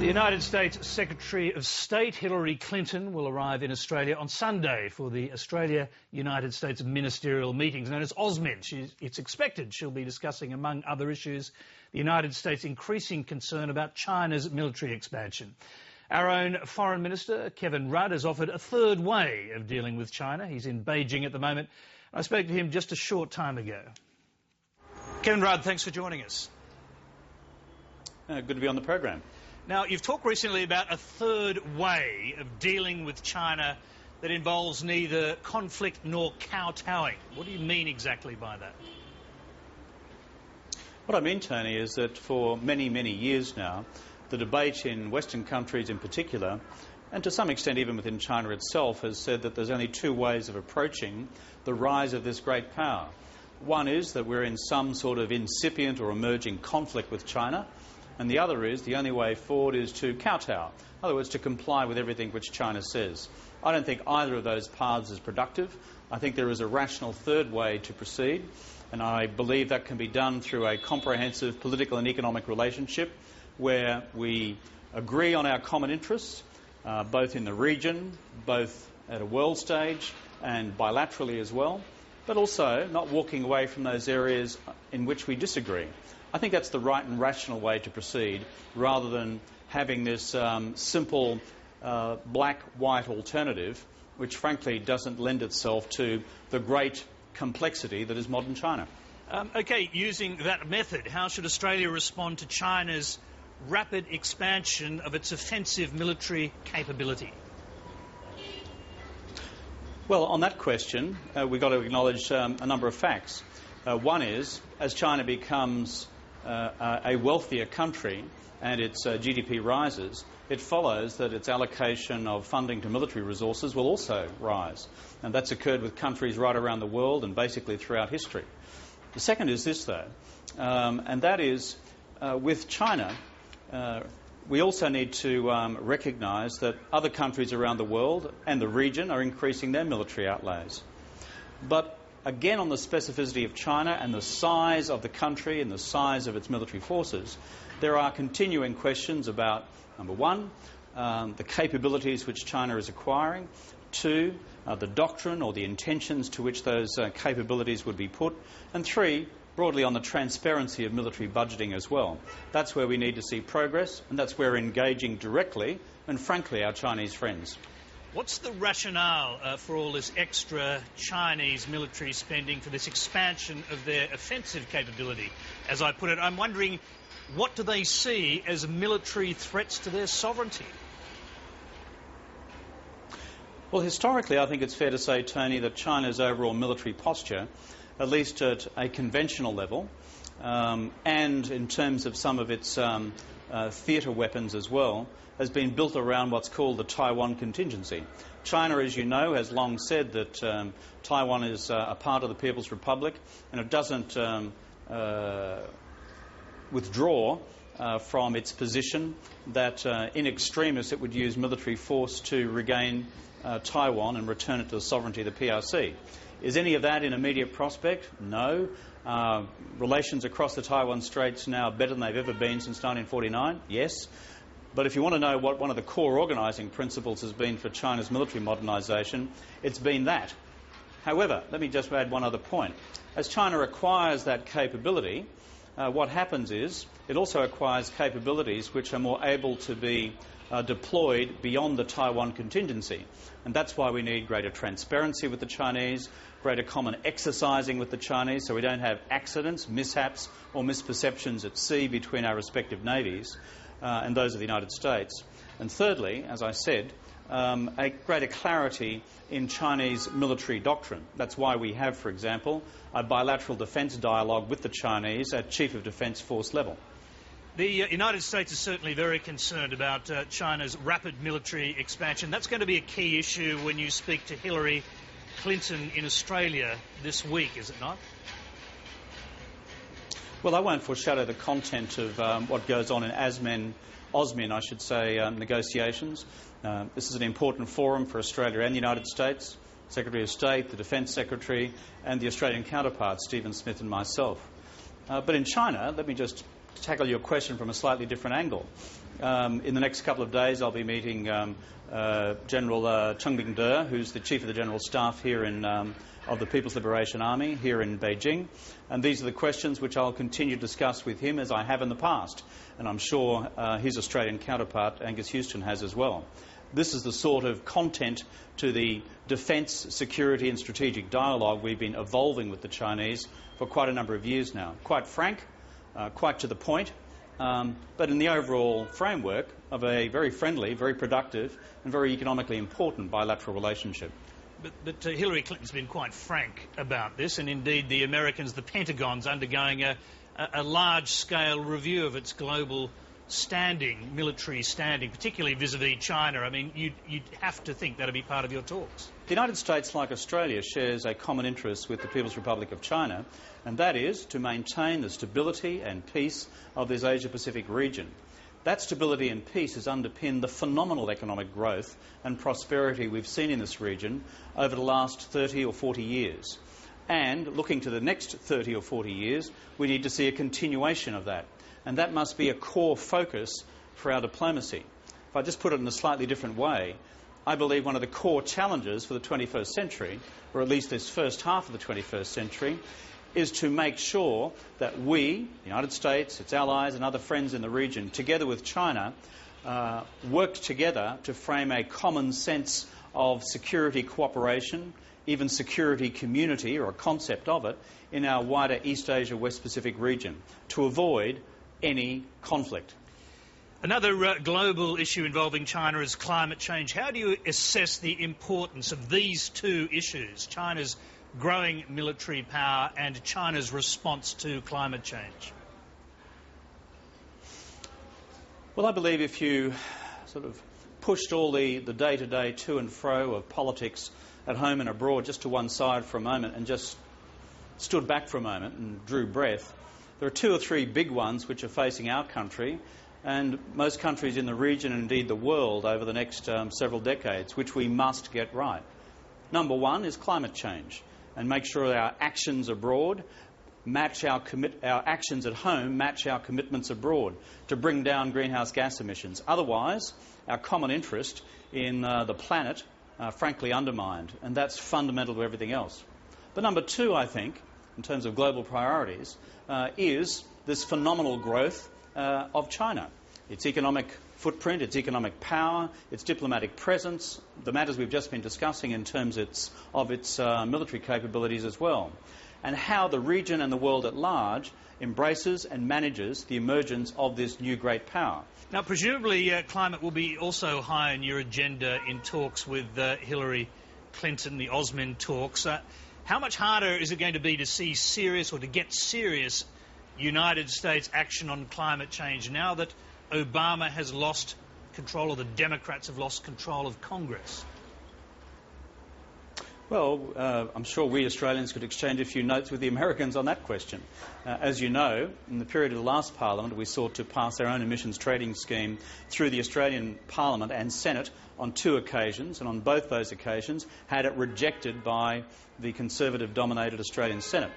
The United States Secretary of State Hillary Clinton will arrive in Australia on Sunday for the Australia-United States Ministerial Meetings, known as AUSMIN. It's expected she'll be discussing, among other issues, the United States' increasing concern about China's military expansion. Our own Foreign Minister, Kevin Rudd, has offered a third way of dealing with China. He's in Beijing at the moment. I spoke to him just a short time ago. Kevin Rudd, thanks for joining us. Good to be on the program. Now, you've talked recently about a third way of dealing with China that involves neither conflict nor kowtowing. What do you mean exactly by that? What I mean, Tony, is that for many, many years now, the debate in Western countries in particular, and to some extent even within China itself, has said that there's only two ways of approaching the rise of this great power. One is that we're in some sort of incipient or emerging conflict with China, and the other is the only way forward is to kowtow, in other words, to comply with everything which China says. I don't think either of those paths is productive. I think there is a rational third way to proceed, and I believe that can be done through a comprehensive political and economic relationship where we agree on our common interests, both in the region, both at a world stage and bilaterally as well, but also not walking away from those areas in which we disagree. I think that's the right and rational way to proceed, rather than having this simple black-white alternative, which frankly doesn't lend itself to the great complexity that is modern China. OK, using that method, how should Australia respond to China's rapid expansion of its offensive military capability? Well, on that question, we've got to acknowledge a number of facts. One is, as China becomes a wealthier country and its GDP rises, it follows that its allocation of funding to military resources will also rise. And that's occurred with countries right around the world and basically throughout history. The second is this, though, and that is, with China, we also need to recognise that other countries around the world and the region are increasing their military outlays. But again, on the specificity of China and the size of the country and the size of its military forces, there are continuing questions about, number one, the capabilities which China is acquiring, two, the doctrine or the intentions to which those capabilities would be put, and three, broadly on the transparency of military budgeting as well. That's where we need to see progress, and that's where we're engaging directly and, frankly, our Chinese friends. What's the rationale for all this extra Chinese military spending, for this expansion of their offensive capability? As I put it, I'm wondering, what do they see as military threats to their sovereignty? Well, historically, I think it's fair to say, Tony, that China's overall military posture, at least at a conventional level, and in terms of some of its theatre weapons as well, has been built around what's called the Taiwan contingency. China, as you know, has long said that Taiwan is a part of the People's Republic, and it doesn't withdraw from its position that in extremis it would use military force to regain Taiwan and return it to the sovereignty of the PRC. Is any of that in immediate prospect? No. Relations across the Taiwan Straits now better than they've ever been since 1949? Yes. But if you want to know what one of the core organising principles has been for China's military modernisation, it's been that. However, let me just add one other point. As China acquires that capability, what happens is it also acquires capabilities which are more able to be deployed beyond the Taiwan contingency. And that's why we need greater transparency with the Chinese, greater common exercising with the Chinese, so we don't have accidents, mishaps or misperceptions at sea between our respective navies and those of the United States. And thirdly, as I said, a greater clarity in Chinese military doctrine. That's why we have, for example, a bilateral defence dialogue with the Chinese at Chief of Defence Force level. The United States is certainly very concerned about China's rapid military expansion. That's going to be a key issue when you speak to Hillary Clinton in Australia this week, is it not? Well, I won't foreshadow the content of what goes on in AUSMIN, I should say, negotiations. This is an important forum for Australia and the United States, Secretary of State, the Defence Secretary, and the Australian counterparts, Stephen Smith and myself. But in China, let me just tackle your question from a slightly different angle. In the next couple of days, I'll be meeting General Cheng Bing-de, who's the Chief of the General Staff here of the People's Liberation Army here in Beijing. And these are the questions which I'll continue to discuss with him, as I have in the past. And I'm sure his Australian counterpart, Angus Houston, has as well. This is the sort of content to the defence, security and strategic dialogue we've been evolving with the Chinese for quite a number of years now. Quite frank, quite to the point, but in the overall framework of a very friendly, very productive and very economically important bilateral relationship. But Hillary Clinton's been quite frank about this, and indeed the Americans, the Pentagon's undergoing a large-scale review of its global standing, military standing, particularly vis-a-vis China. I mean, you'd have to think that'd be part of your talks. The United States, like Australia, shares a common interest with the People's Republic of China, and that is to maintain the stability and peace of this Asia-Pacific region. That stability and peace has underpinned the phenomenal economic growth and prosperity we've seen in this region over the last 30 or 40 years. And looking to the next 30 or 40 years, we need to see a continuation of that. And that must be a core focus for our diplomacy. If I just put it in a slightly different way, I believe one of the core challenges for the 21st century, or at least this first half of the 21st century, is to make sure that we, the United States, its allies and other friends in the region, together with China, work together to frame a common sense of security cooperation, even security community, or a concept of it, in our wider East Asia, West Pacific region, to avoid any conflict. Another global issue involving China is climate change. How do you assess the importance of these two issues, China's growing military power and China's response to climate change? Well, I believe if you sort of pushed all the day-to-day to and fro of politics at home and abroad just to one side for a moment and just stood back for a moment and drew breath, there are two or three big ones which are facing our country and most countries in the region and indeed the world over the next several decades, which we must get right. Number one is climate change, and make sure that our actions abroad match our actions at home match our commitments abroad to bring down greenhouse gas emissions. Otherwise, our common interest in the planet frankly undermined, and that's fundamental to everything else. But number two, I think, in terms of global priorities, is this phenomenal growth of China. Its economic footprint, its economic power, its diplomatic presence, the matters we've just been discussing in terms of its military capabilities as well, and how the region and the world at large embraces and manages the emergence of this new great power. Now, presumably climate will be also high on your agenda in talks with Hillary Clinton, the Osmond talks. How much harder is it going to be to see serious or to get serious United States action on climate change now that Obama has lost control, or the Democrats have lost control of Congress? Well, I'm sure we Australians could exchange a few notes with the Americans on that question. As you know, in the period of the last Parliament, we sought to pass our own emissions trading scheme through the Australian Parliament and Senate on two occasions, and on both those occasions had it rejected by the Conservative-dominated Australian Senate.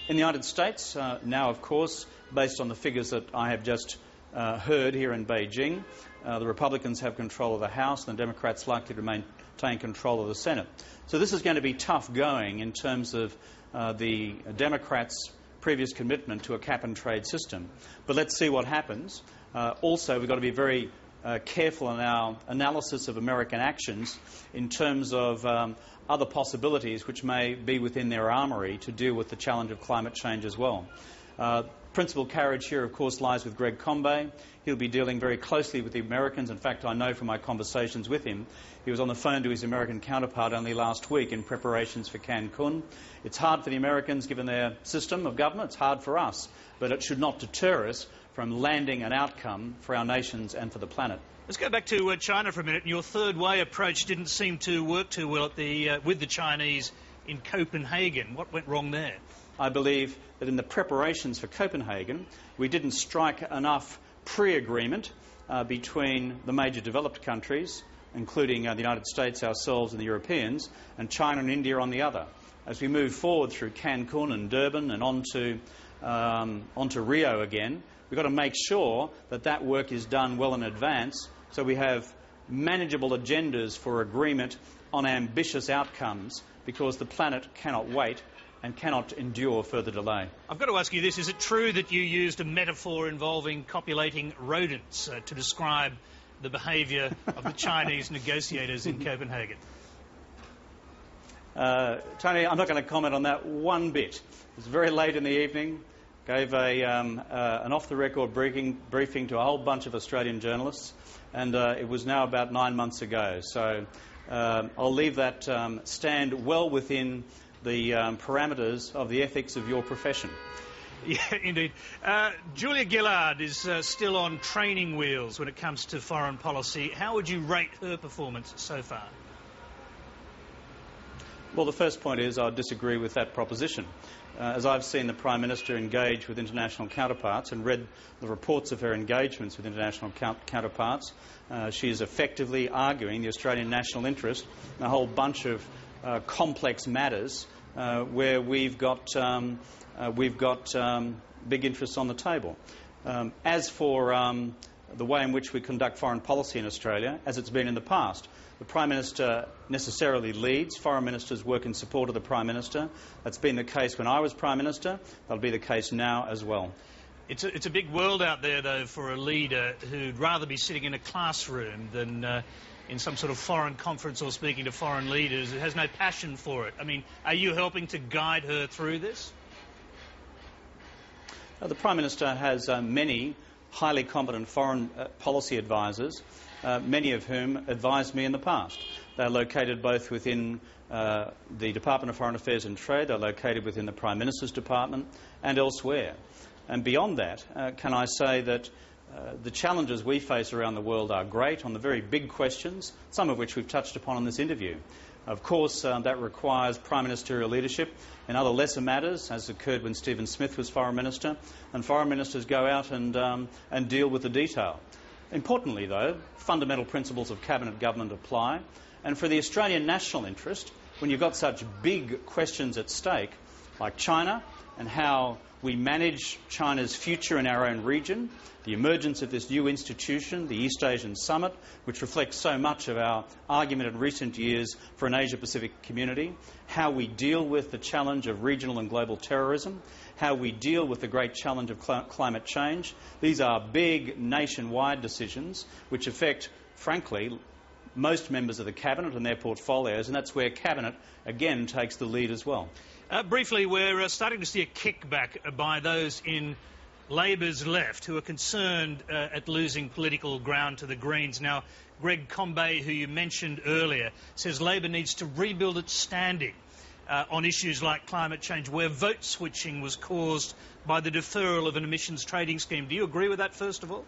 In the United States, now, of course, based on the figures that I have just heard here in Beijing, the Republicans have control of the House and the Democrats likely to maintain control of the Senate. So this is going to be tough going in terms of the Democrats' previous commitment to a cap-and-trade system. But let's see what happens. Also, we've got to be very careful in our analysis of American actions in terms of other possibilities which may be within their armoury to deal with the challenge of climate change as well. Principal carriage here, of course, lies with Greg Combet. He'll be dealing very closely with the Americans. In fact, I know from my conversations with him, he was on the phone to his American counterpart only last week in preparations for Cancun. It's hard for the Americans, given their system of government. It's hard for us. But it should not deter us from landing an outcome for our nations and for the planet. Let's go back to China for a minute. Your third way approach didn't seem to work too well at with the Chinese in Copenhagen. What went wrong there? I believe that in the preparations for Copenhagen, we didn't strike enough pre-agreement between the major developed countries, including the United States, ourselves and the Europeans, and China and India on the other. As we move forward through Cancun and Durban and onto Rio again, We've got to make sure that that work is done well in advance so we have manageable agendas for agreement on ambitious outcomes, because the planet cannot wait and cannot endure further delay. I've got to ask you this. Is it true that you used a metaphor involving copulating rodents to describe the behaviour of the Chinese negotiators in Copenhagen? Tony, I'm not going to comment on that one bit. It was very late in the evening. Gave an off-the-record briefing to a whole bunch of Australian journalists, and it was now about 9 months ago. So I'll leave that stand well within the parameters of the ethics of your profession. Yeah, indeed. Julia Gillard is still on training wheels when it comes to foreign policy. How would you rate her performance so far? Well, the first point is I disagree with that proposition. As I've seen the Prime Minister engage with international counterparts and read the reports of her engagements with international counterparts, she is effectively arguing the Australian national interest in a whole bunch of complex matters where we've got big interests on the table. As for the way in which we conduct foreign policy in Australia, as it's been in the past, the Prime Minister necessarily leads. Foreign ministers work in support of the Prime Minister. That's been the case when I was Prime Minister. That'll be the case now as well. It's a big world out there, though, for a leader who'd rather be sitting in a classroom than in some sort of foreign conference or speaking to foreign leaders, who has no passion for it. I mean, are you helping to guide her through this? The Prime Minister has many highly competent foreign policy advisors, many of whom advised me in the past. They're located both within the Department of Foreign Affairs and Trade, they're located within the Prime Minister's Department and elsewhere. And beyond that, can I say that the challenges we face around the world are great on the very big questions, some of which we've touched upon in this interview. Of course, that requires prime ministerial leadership in other lesser matters, as occurred when Stephen Smith was Foreign Minister, and foreign ministers go out and deal with the detail. Importantly, though, fundamental principles of cabinet government apply, and for the Australian national interest, when you've got such big questions at stake, like China and how we manage China's future in our own region, the emergence of this new institution, the East Asian Summit, which reflects so much of our argument in recent years for an Asia-Pacific community, how we deal with the challenge of regional and global terrorism, how we deal with the great challenge of climate change. These are big nationwide decisions which affect, frankly, most members of the Cabinet and their portfolios, and that's where Cabinet, again, takes the lead as well. Briefly, we're starting to see a kickback by those in Labor's left who are concerned at losing political ground to the Greens. Now, Greg Combet, who you mentioned earlier, says Labor needs to rebuild its standing on issues like climate change, where vote switching was caused by the deferral of an emissions trading scheme. Do you agree with that, first of all?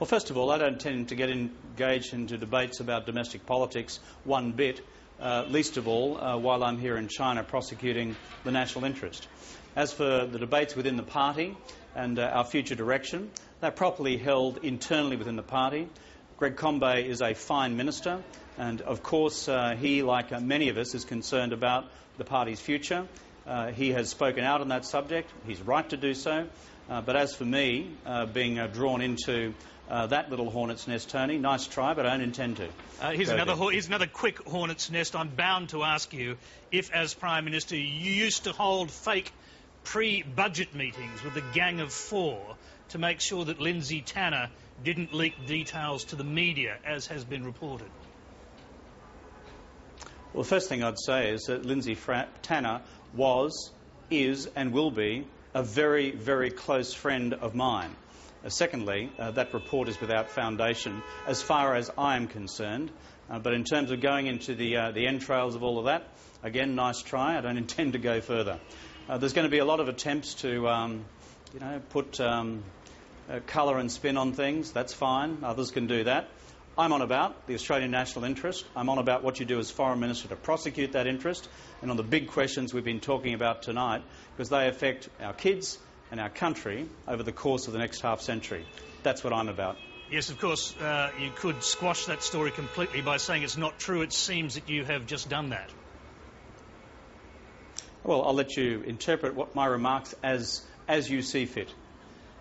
Well, first of all, I don't tend to get engaged into debates about domestic politics one bit, least of all while I'm here in China prosecuting the national interest. As for the debates within the party and our future direction, they're properly held internally within the party. Greg Combet is a fine minister, and of course he, like many of us, is concerned about the party's future. He has spoken out on that subject. He's right to do so. But as for me, being drawn into that little hornet's nest, Tony, nice try, but I don't intend to. Here's another quick hornet's nest. I'm bound to ask you if, as Prime Minister, you used to hold fake pre-budget meetings with a gang of four to make sure that Lindsay Tanner didn't leak details to the media, as has been reported. Well, the first thing I'd say is that Lindsay Tanner was, is and will be a very, very close friend of mine. Secondly, that report is without foundation as far as I am concerned. But in terms of going into the entrails of all of that, again, nice try. I don't intend to go further. There's going to be a lot of attempts to, put colour and spin on things. That's fine. Others can do that. I'm on about the Australian national interest. I'm on about what you do as Foreign Minister to prosecute that interest, and on the big questions we've been talking about tonight, because they affect our kids and our country over the course of the next half-century. That's what I'm about. Yes, of course, you could squash that story completely by saying it's not true. It seems that you have just done that. Well, I'll let you interpret what my remarks as you see fit.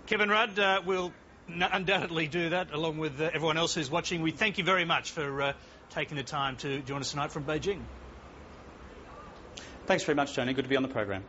Kevin Rudd will undoubtedly do that, along with everyone else who's watching. We thank you very much for taking the time to join us tonight from Beijing. Thanks very much, Tony. Good to be on the program.